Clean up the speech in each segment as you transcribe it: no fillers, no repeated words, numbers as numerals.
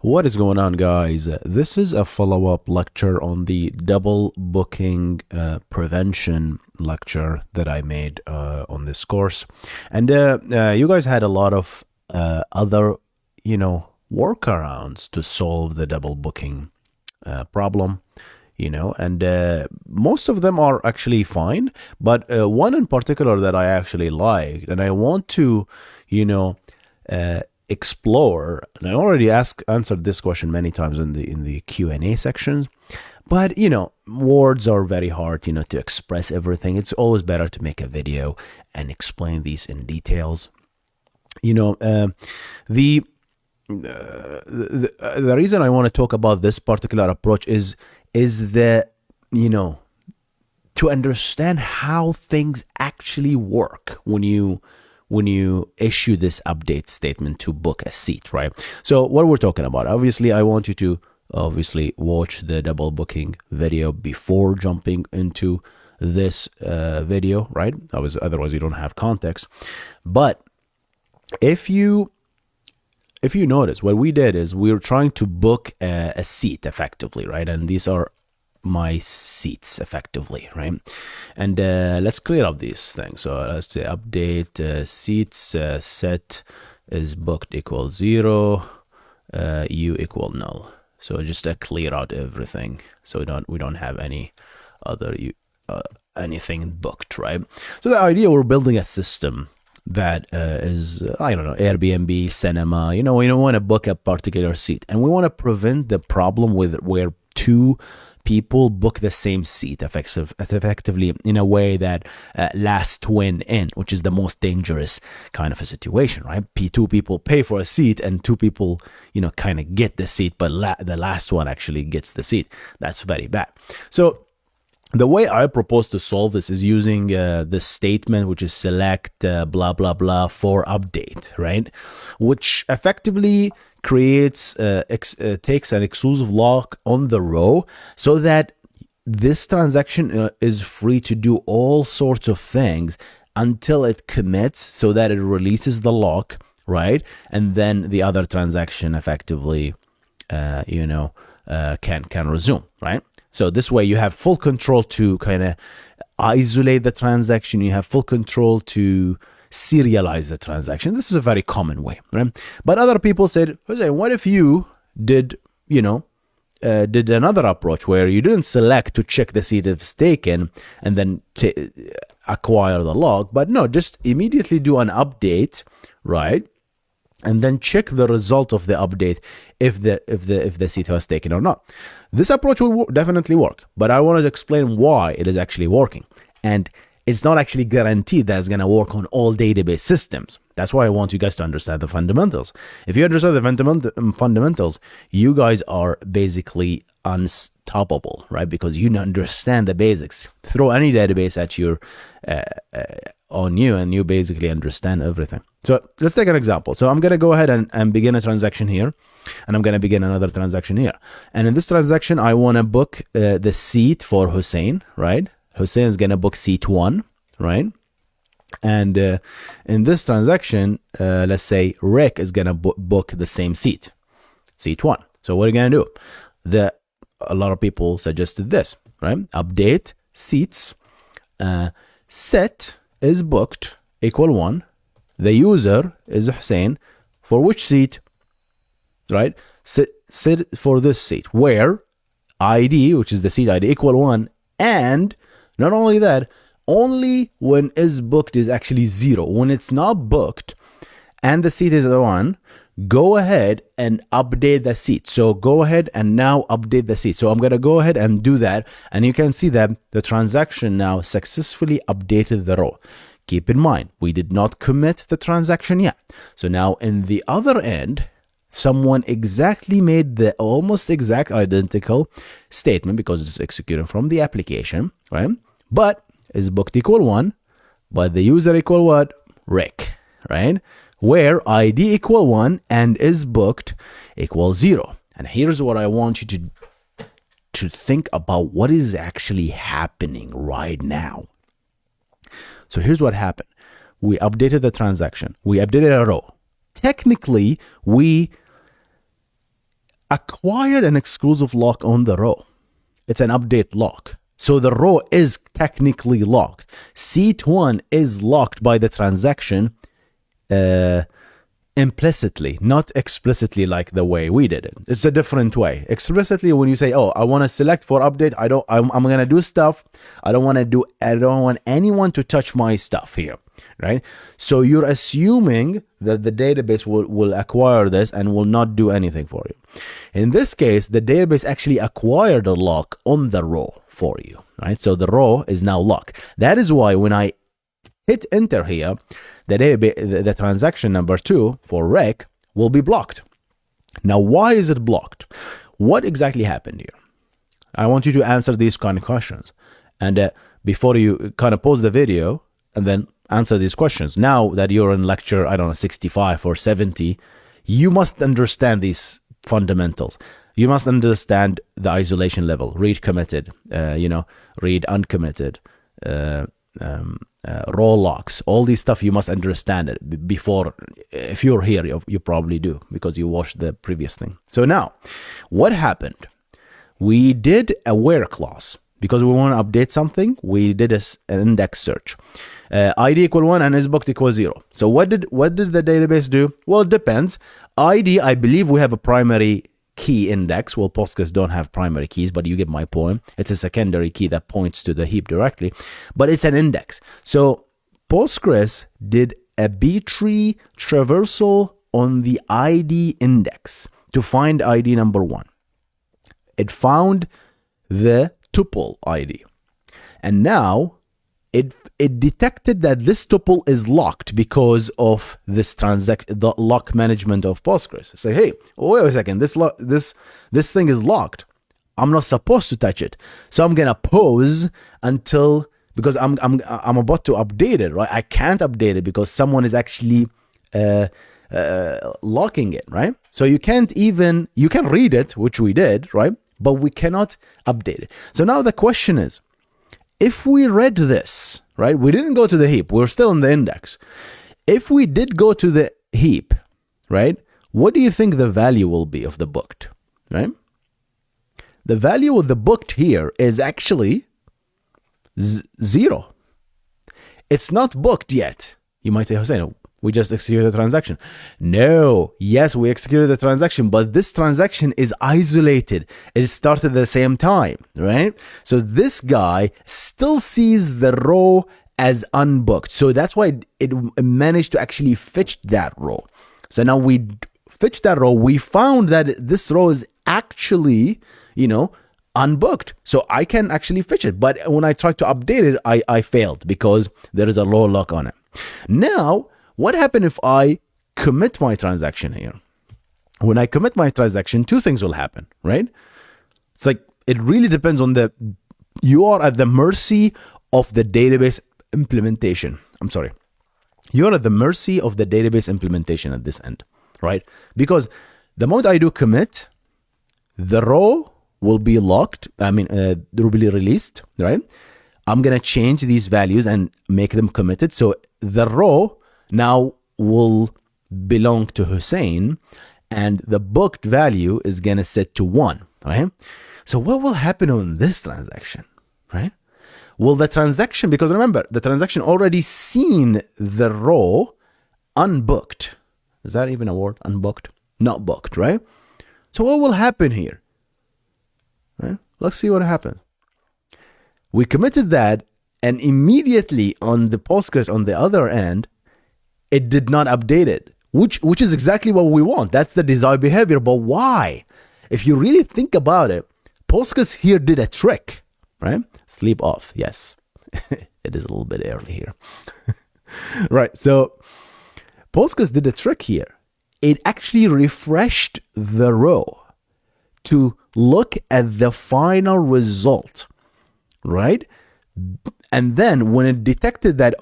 What is going on, guys? This is a follow-up lecture on the double booking prevention lecture that I made on this course. And you guys had a lot of other, workarounds to solve the double booking problem, and most of them are actually fine. But one in particular that I actually liked, and I want to, explore, and I already answered this question many times in the Q&A sections, but words are very hard to express everything. It's always better to make a video and explain these in details. The the reason I want to talk about this particular approach is that to understand how things actually work when you issue this update statement to book a seat, right? So what we're talking about, obviously, I want you to watch the double booking video before jumping into this video, right? Otherwise you don't have context. But if you notice, what we did is we were trying to book a seat effectively, right? And these are my seats effectively, right? And let's clear up these things. So let's say update seats set is booked equals 0, u equal null. So just clear out everything, so we don't have any other anything booked, right? So the idea, we're building a system that is, I don't know, Airbnb, cinema, we don't want to book a particular seat, and we want to prevent the problem where two people book the same seat effectively in a way that last twin in, which is the most dangerous kind of a situation, right? Two people pay for a seat and two people, kind of get the seat, but the last one actually gets the seat. That's very bad. So the way I propose to solve this is using this statement, which is select blah, blah, blah for update, right? Which effectively creates, takes an exclusive lock on the row so that this transaction is free to do all sorts of things until it commits, so that it releases the lock, right? And then the other transaction effectively, can resume, right? So this way you have full control to kind of isolate the transaction. You have full control to serialize the transaction. This is a very common way, right? But other people said, Jose, what if you did another approach where you didn't select to check the seat if it's taken and then acquire the log, but no, just immediately do an update, right? And then check the result of the update if the seat was taken or not. This approach will definitely work, but I wanted to explain why it is actually working. And it's not actually guaranteed that it's going to work on all database systems. That's why I want you guys to understand the fundamentals. If you understand the fundamentals, you guys are basically unstoppable, right? Because you understand the basics. Throw any database at on you, and you basically understand everything. So let's take an example. So I'm going to go ahead and begin a transaction here, and I'm going to begin another transaction here. And in this transaction, I want to book the seat for Hussein, right? Hussein is going to book seat 1, right? And in this transaction, let's say Rick is going to book the same seat 1. So what are you going to do? A lot of people suggested this, right? Update seats, set is booked equal 1. The user is Hussein. For which seat? Right? Sit for this seat, where ID, which is the seat ID, equal 1. And not only that, only when is booked is actually 0. When it's not booked and the seat is 1, go ahead and update the seat. So go ahead and now update the seat. So I'm going to go ahead and do that. And you can see that the transaction now successfully updated the row. Keep in mind, we did not commit the transaction yet. So now in the other end, someone exactly made the almost exact identical statement because it's executed from the application, right? But is booked equal 1, but the user equal what? Rick, right? Where ID equal 1 and is booked equal 0. And here's what I want you to think about, what is actually happening right now. So here's what happened. We updated the transaction. We updated a row. Technically, we acquired an exclusive lock on the row. It's an update lock. So the row is technically locked. Seat 1 is locked by the transaction implicitly, not explicitly like the way we did it. It's a different way. Explicitly, when you say, "Oh, I want to select for update. I'm going to do stuff. I don't want anyone to touch my stuff here." Right? So you're assuming that the database will acquire this and will not do anything for you. In this case, the database actually acquired a lock on the row for you, right? So the row is now locked. That is why when I hit enter here, the transaction number 2 for rec will be blocked. Now, why is it blocked? What exactly happened here? I want you to answer these kind of questions. And before you kind of pause the video and then answer these questions. Now that you're in lecture, I don't know, 65 or 70, you must understand these fundamentals. You must understand the isolation level, read committed, read uncommitted, row locks, all these stuff. You must understand it before. If you're here, you probably do because you watched the previous thing. So now, what happened? We did a where clause because we want to update something. We did an index search. ID equal 1 and isBooked equal 0. So what did the database do? Well, it depends. ID, I believe we have a primary key index. Well, Postgres don't have primary keys, but you get my point. It's a secondary key that points to the heap directly, but it's an index. So Postgres did a B-tree traversal on the ID index to find ID number 1. It found the tuple ID. And now it detected that this tuple is locked because of this the lock management of Postgres. Say, hey, wait a second, this thing is locked. I'm not supposed to touch it. So I'm gonna pause until, because I'm about to update it, right? I can't update it because someone is actually locking it, right? So you can read it, which we did, right? But we cannot update it. So now the question is, if we read this, right, we didn't go to the heap, we're still in the index. If we did go to the heap, right, what do you think the value will be of the booked, right? The value of the booked here is actually 0. It's not booked yet. You might say, Hussein, we just executed the transaction. No, yes, we executed the transaction, but this transaction is isolated. It started at the same time, right? So this guy still sees the row as unbooked. So that's why it managed to actually fetch that row. So now we fetched that row. We found that this row is actually, unbooked. So I can actually fetch it. But when I tried to update it, I failed because there is a row lock on it. Now, what happened if I commit my transaction here? When I commit my transaction, 2 things will happen, right? It's like, it really depends on you are at the mercy of the database implementation. I'm sorry. You're at the mercy of the database implementation at this end, right? Because the moment I do commit, the row will be locked. They will be released, right? I'm going to change these values and make them committed. So the row now will belong to Hussein, and the booked value is going to set to 1, right? So what will happen on this transaction, right? Well, the transaction, because remember, the transaction already seen the row unbooked. Is that even a word? Unbooked? Not booked, right? So what will happen here? Right? Let's see what happens. We committed that, and immediately on the Postgres on the other end, it did not update it, which is exactly what we want. That's the desired behavior. But why? If you really think about it, Postgres here did a trick, right? Sleep off. Yes, it is a little bit early here. Right. So Postgres did a trick here. It actually refreshed the row to look at the final result, right? And then when it detected that,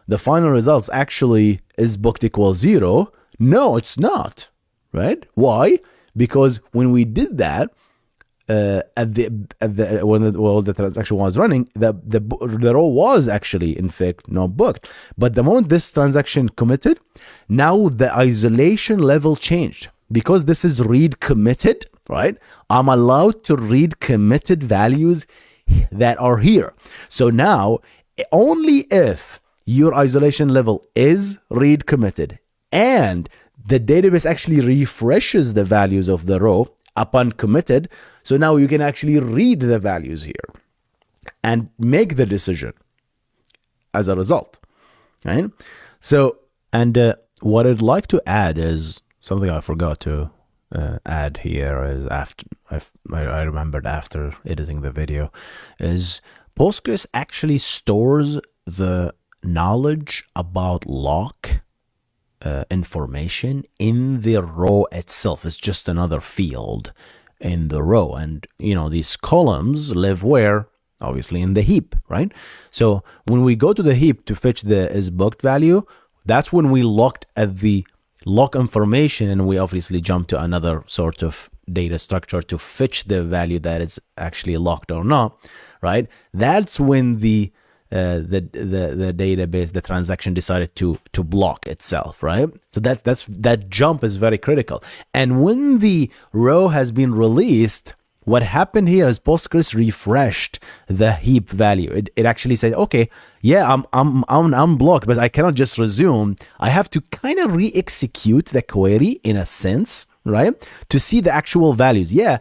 the final results actually isBooked equals 0. No, it's not, right? Why? Because when we did that, when the transaction was running, the row was actually in fact not booked. But the moment this transaction committed, now the isolation level changed. because this is read committed, right? I'm allowed to read committed values that are here. So now, only if your isolation level is read committed and the database actually refreshes the values of the row upon committed, so now you can actually read the values here and make the decision as a result, right? So, and what I'd like to add is something I forgot to add here is after I remembered after editing the video is Postgres actually stores the knowledge about lock information in the row itself. It's just another field in the row, and these columns live where? Obviously in the heap, right? So when we go to the heap to fetch the is booked value, that's when we looked at the lock information, and we obviously jump to another sort of data structure to fetch the value that is actually locked or not, right? That's when the database, the transaction decided to block itself, right? So that jump is very critical. And when the row has been released, what happened here is Postgres refreshed the heap value. It actually said, okay, yeah, I'm blocked, but I cannot just resume. I have to kind of re-execute the query in a sense, right? To see the actual values. Yeah,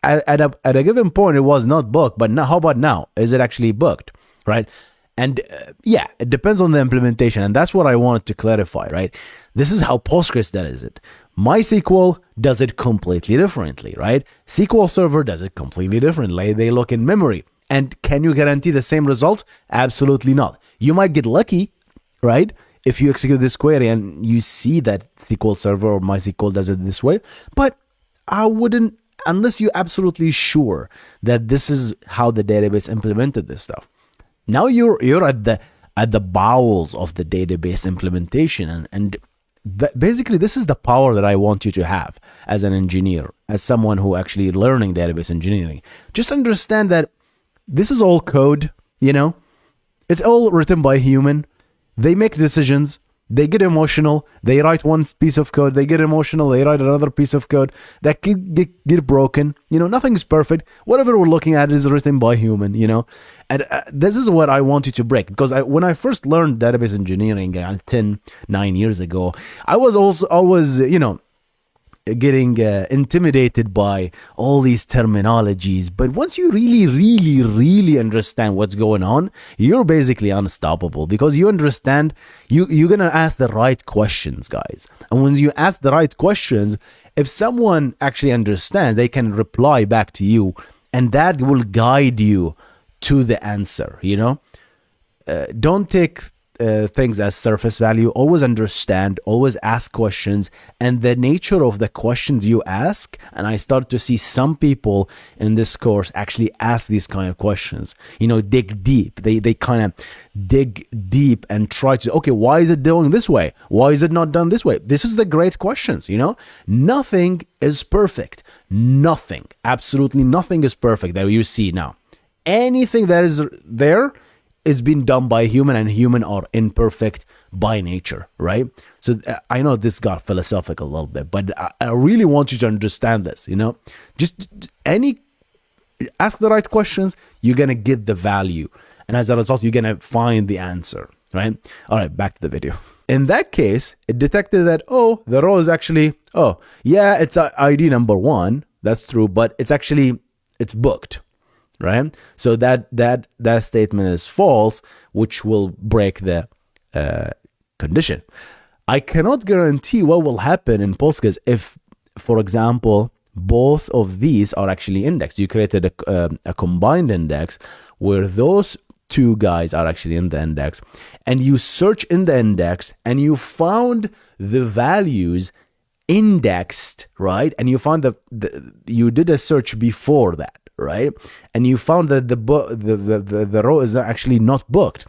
at a given point, it was not booked, but now, how about now? Is it actually booked, right? And yeah, it depends on the implementation. And that's what I wanted to clarify, right? This is how Postgres does it. MySQL does it completely differently, right? SQL Server does it completely differently. They look in memory. And can you guarantee the same result? Absolutely not. You might get lucky, right? If you execute this query and you see that SQL Server or MySQL does it this way. But I wouldn't, unless you're absolutely sure that this is how the database implemented this stuff. Now you're at the bowels of the database implementation, and basically this is the power that I want you to have as an engineer, as someone who actually learning database engineering. Just understand that this is all code, it's all written by human. They make decisions, they get emotional, they write one piece of code, they get emotional, they write another piece of code that could get broken. Nothing is perfect. Whatever we're looking at is written by human, And this is what I want you to break, because when I first learned database engineering 9 years ago, I was also always, getting intimidated by all these terminologies. But once you really understand what's going on, you're basically unstoppable, because you understand, you're going to ask the right questions, guys. And when you ask the right questions, if someone actually understands, they can reply back to you, and that will guide you to the answer. Don't take things as surface value. Always understand, always ask questions, and the nature of the questions you ask. And I start to see some people in this course actually ask these kind of questions, dig deep. They kind of dig deep and try to, okay, why is it doing this way? Why is it not done this way? This is the great questions. Nothing is perfect. Nothing, absolutely nothing is perfect that you see now. Anything that is there is being done by a human, and human are imperfect by nature, right? So I know this got philosophical a little bit, but I really want you to understand this, just ask the right questions, you're going to get the value. And as a result, you're going to find the answer, right? All right, back to the video. In that case, it detected that, the row is actually, yeah, it's ID number 1. That's true, but it's booked. Right? So that statement is false, which will break the condition. I cannot guarantee what will happen in Postgres if, for example, both of these are actually indexed. You created a combined index where those two guys are actually in the index, and you search in the index and you found the values indexed, right? And you found you did a search before that, right? And you found that the row is actually not booked.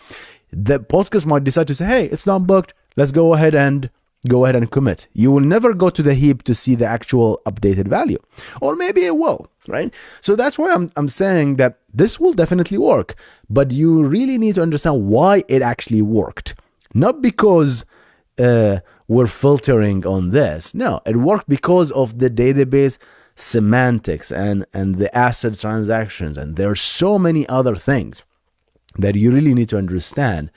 The Postgres might decide to say, hey, it's not booked. Let's go ahead and commit. You will never go to the heap to see the actual updated value, or maybe it will, right? So that's why I'm saying that this will definitely work, but you really need to understand why it actually worked. Not because we're filtering on this. No, it worked because of the database semantics and the ACID transactions, and there are so many other things that you really need to understand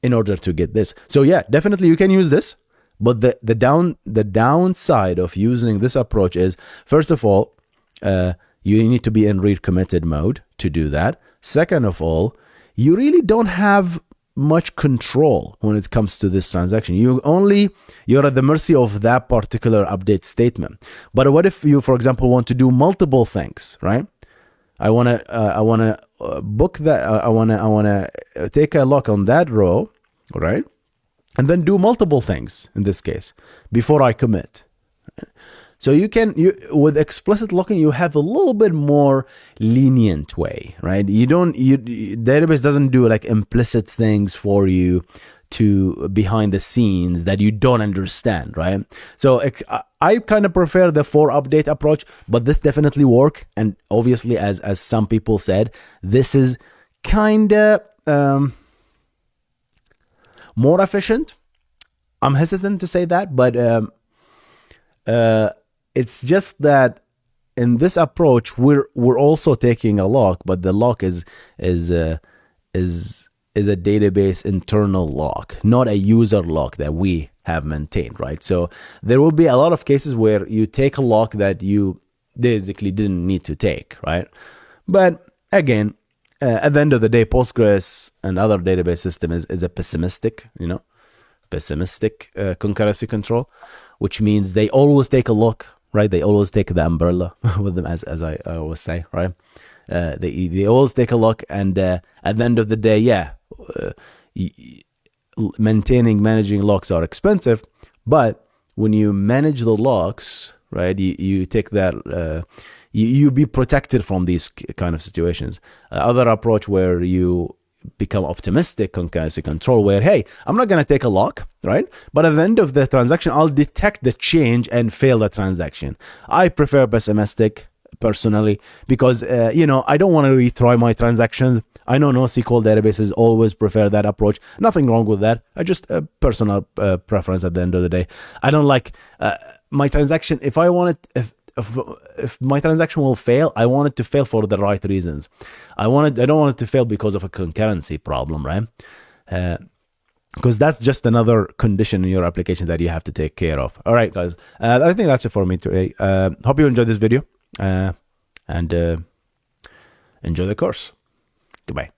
in order to get this. So yeah, definitely you can use this, but the downside of using this approach is, first of all, you need to be in read committed mode to do that. Second of all, you really don't have much control when it comes to this transaction. You're at the mercy of that particular update statement. But what if you, for example, want to do multiple things, right? I want to book that. I want to take a lock on that row, right? And then do multiple things in this case before I commit. So with explicit locking, you have a little bit more lenient way, right? Database doesn't do like implicit things for you to behind the scenes that you don't understand, right? So I kind of prefer the for update approach, but this definitely work. And obviously, as some people said, this is kind of more efficient. I'm hesitant to say that, but it's just that in this approach, we're also taking a lock, but the lock is a database internal lock, not a user lock that we have maintained, right? So there will be a lot of cases where you take a lock that you basically didn't need to take, right? But again, at the end of the day, Postgres and other database system is a pessimistic concurrency control, which means they always take a look, right? They always take the umbrella with them, as I always say, right? They always take a look, and at the end of the day, managing locks are expensive, but when you manage the locks, right, you take that, you be protected from these kind of situations. Other approach where you become optimistic concurrency control, where, hey, I'm not going to take a lock, right? But at the end of the transaction, I'll detect the change and fail the transaction. I prefer pessimistic personally because, I don't want to retry my transactions. I know NoSQL databases always prefer that approach. Nothing wrong with that. I just a personal preference at the end of the day. I don't like my transaction. If my transaction will fail, I want it to fail for the right reasons. I don't want it to fail because of a concurrency problem, right? Because that's just another condition in your application that you have to take care of. All right, guys. I think that's it for me today. Hope you enjoyed this video and enjoy the course. Goodbye.